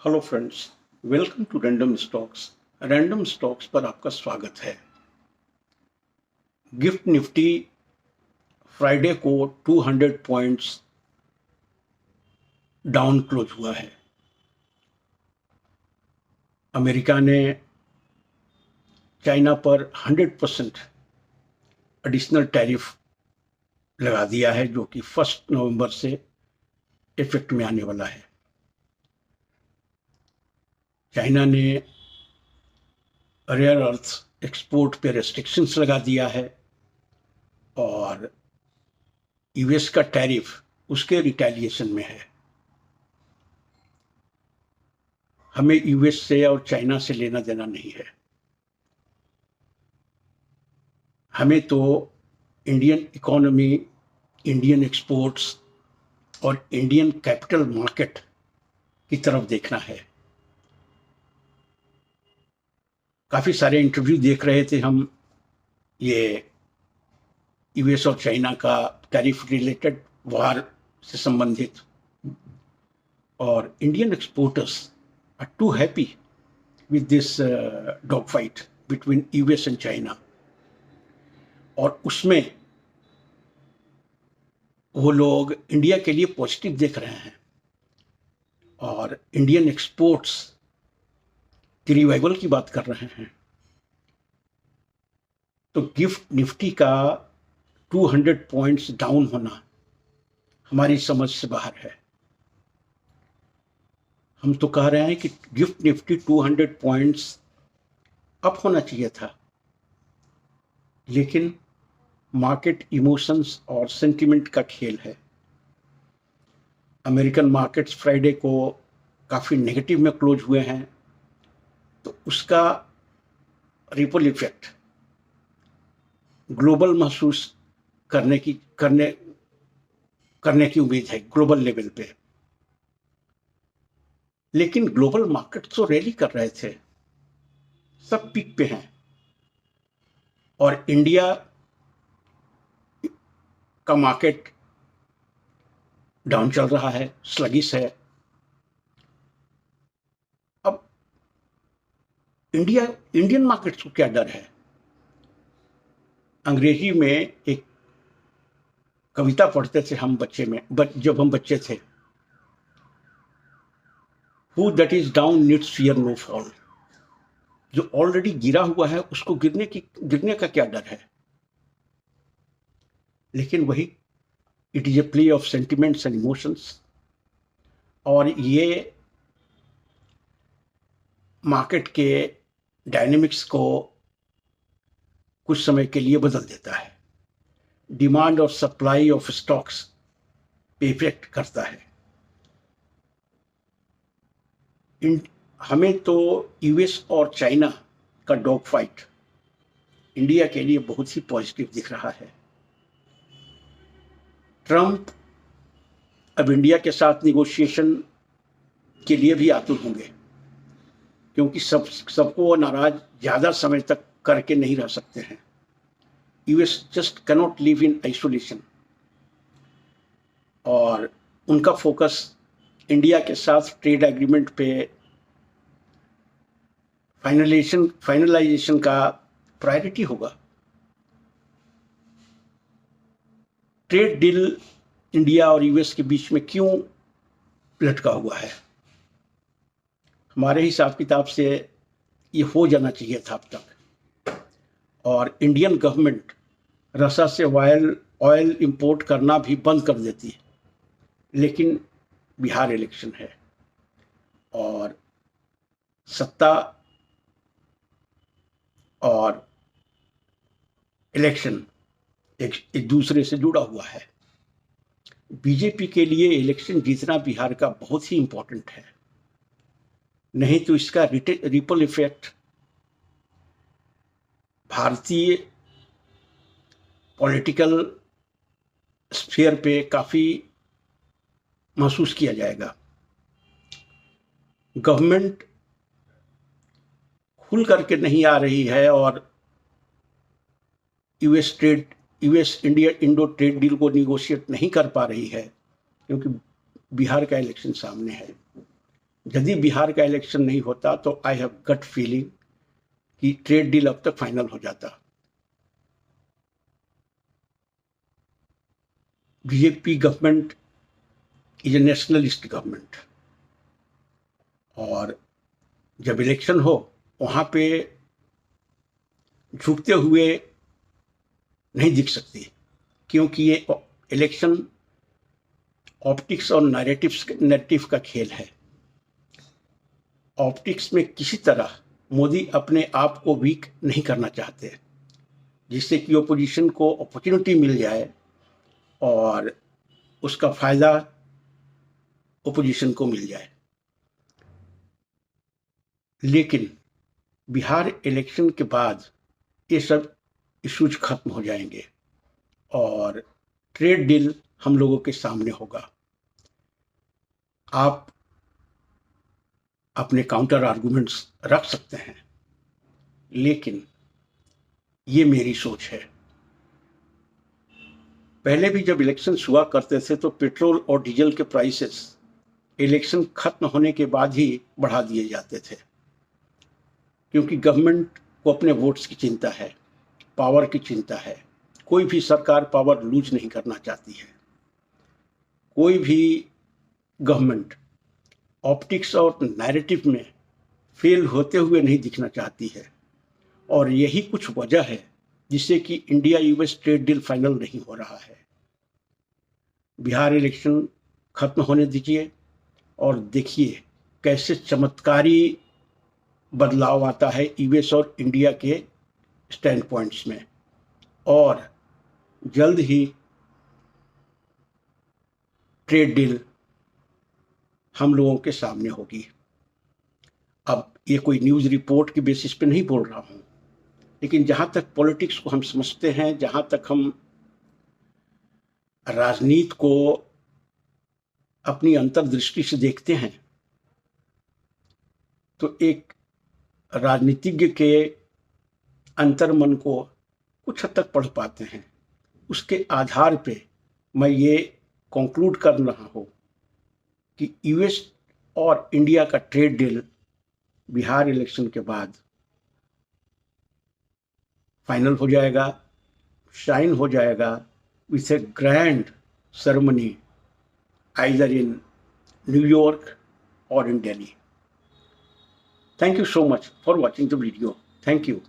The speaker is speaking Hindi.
Hello friends, welcome to random stocks. Random stocks पर आपका स्वागत है। गिफ्ट निफ्टी फ्राइडे को 200 पॉइंट्स डाउन क्लोज हुआ है। अमेरिका ने चाइना पर 100% एडिशनल टैरिफ लगा दिया है, जो कि 1 नवंबर से इफेक्ट में आने वाला है। चाइना ने रेयर अर्थ एक्सपोर्ट पे रेस्ट्रिक्शंस लगा दिया है और यूएस का टैरिफ उसके रिटेलिएशन में है। हमें यूएस से और चाइना से लेना देना नहीं है। हमें तो इंडियन इकोनॉमी, इंडियन एक्सपोर्ट्स और इंडियन कैपिटल मार्केट की तरफ देखना है। काफ़ी सारे इंटरव्यू देख रहे थे हम, ये यूएस और चाइना का टैरिफ रिलेटेड वार से संबंधित, और Indian exporters are too happy with this dog fight between US and China. और उसमें वो लोग इंडिया के लिए पॉजिटिव देख रहे हैं और इंडियन एक्सपोर्ट्स की रिवाइवल की बात कर रहे हैं। तो गिफ्ट निफ्टी का 200 पॉइंट्स डाउन होना हमारी समझ से बाहर है। हम तो कह रहे हैं कि गिफ्ट निफ्टी 200 पॉइंट्स अप होना चाहिए था, लेकिन मार्केट इमोशंस और सेंटिमेंट का खेल है। अमेरिकन मार्केट्स फ्राइडे को काफ़ी नेगेटिव में क्लोज हुए हैं, तो उसका रिपल इफेक्ट ग्लोबल महसूस करने की उम्मीद है ग्लोबल लेवल पे। लेकिन ग्लोबल मार्केट तो रैली कर रहे थे, सब पीक पे हैं, और इंडिया का मार्केट डाउन चल रहा है, स्लगिश है। अब इंडियन मार्केट को क्या डर है? अंग्रेजी में एक कविता पढ़ते थे हम जब हम बच्चे थे, he that is down needs fear no fall. जो ऑलरेडी गिरा हुआ है उसको गिरने का क्या डर है? लेकिन वही it is a play of sentiments and emotions, और ये मार्केट के डायनेमिक्स को कुछ समय के लिए बदल देता है। डिमांड और सप्लाई ऑफ स्टॉक्स पे इफेक्ट करता है। हमें तो यूएस और चाइना का डॉग फाइट इंडिया के लिए बहुत ही पॉजिटिव दिख रहा है। ट्रंप अब इंडिया के साथ निगोशिएशन के लिए भी आतुर होंगे, क्योंकि सबको वो नाराज ज़्यादा समय तक करके नहीं रह सकते हैं। US just cannot live in isolation, और उनका फोकस इंडिया के साथ ट्रेड एग्रीमेंट पे फाइनलाइजेशन का प्रायोरिटी होगा। ट्रेड डील इंडिया और यूएस के बीच में क्यों लटका हुआ है? हमारे हिसाब किताब से ये हो जाना चाहिए था अब तक, और इंडियन गवर्नमेंट रसा से ऑयल इंपोर्ट करना भी बंद कर देती है। लेकिन बिहार इलेक्शन है और सत्ता और इलेक्शन एक दूसरे से जुड़ा हुआ है। बीजेपी के लिए इलेक्शन जीतना बिहार का बहुत ही इंपॉर्टेंट है, नहीं तो इसका रिपल इफेक्ट भारतीय पॉलिटिकल स्फीयर पे काफ़ी महसूस किया जाएगा। गवर्नमेंट खुल करके नहीं आ रही है और US India Indo trade deal को निगोशिएट नहीं कर पा रही है, क्योंकि बिहार का इलेक्शन सामने है। यदि बिहार का इलेक्शन नहीं होता तो आई हैव गट फीलिंग कि ट्रेड डील अब तक फाइनल हो जाता। BJP government is a nationalist government, और जब इलेक्शन हो वहां पे झुकते हुए नहीं दिख सकती, क्योंकि ये इलेक्शन ऑप्टिक्स और नैरेटिव का खेल है। ऑप्टिक्स में किसी तरह मोदी अपने आप को वीक नहीं करना चाहते, जिससे कि ओपोजिशन को अपॉर्चुनिटी मिल जाए और उसका फायदा ओपोजिशन को मिल जाए। लेकिन बिहार इलेक्शन के बाद ये सब इश्यूज खत्म हो जाएंगे और ट्रेड डील हम लोगों के सामने होगा। आप अपने काउंटर आर्गुमेंट्स रख सकते हैं, लेकिन ये मेरी सोच है। पहले भी जब इलेक्शन हुआ करते थे तो पेट्रोल और डीजल के प्राइसेस इलेक्शन खत्म होने के बाद ही बढ़ा दिए जाते थे, क्योंकि गवर्नमेंट को अपने वोट्स की चिंता है, पावर की चिंता है। कोई भी सरकार पावर लूज नहीं करना चाहती है। कोई भी गवर्नमेंट ऑप्टिक्स और नैरेटिव में फेल होते हुए नहीं दिखना चाहती है, और यही कुछ वजह है जिससे कि India US trade deal final नहीं हो रहा है। बिहार इलेक्शन खत्म होने दीजिए और देखिए कैसे चमत्कारी बदलाव आता है यूएस और इंडिया के स्टैंड पॉइंट्स में, और जल्द ही ट्रेड डील हम लोगों के सामने होगी। अब ये कोई न्यूज़ रिपोर्ट की बेसिस पे नहीं बोल रहा हूँ, लेकिन जहाँ तक पॉलिटिक्स को हम समझते हैं, जहाँ तक हम राजनीति को अपनी अंतर्दृष्टि से देखते हैं, तो एक राजनीतिज्ञ के अंतर्मन को कुछ हद तक पढ़ पाते हैं। उसके आधार पे मैं ये कंक्लूड कर रहा हूँ कि यूएस और इंडिया का ट्रेड डील बिहार इलेक्शन के बाद फाइनल हो जाएगा, साइन हो जाएगा with A grand ceremony either in New York और in Delhi. Thank you so much for watching the video. Thank you.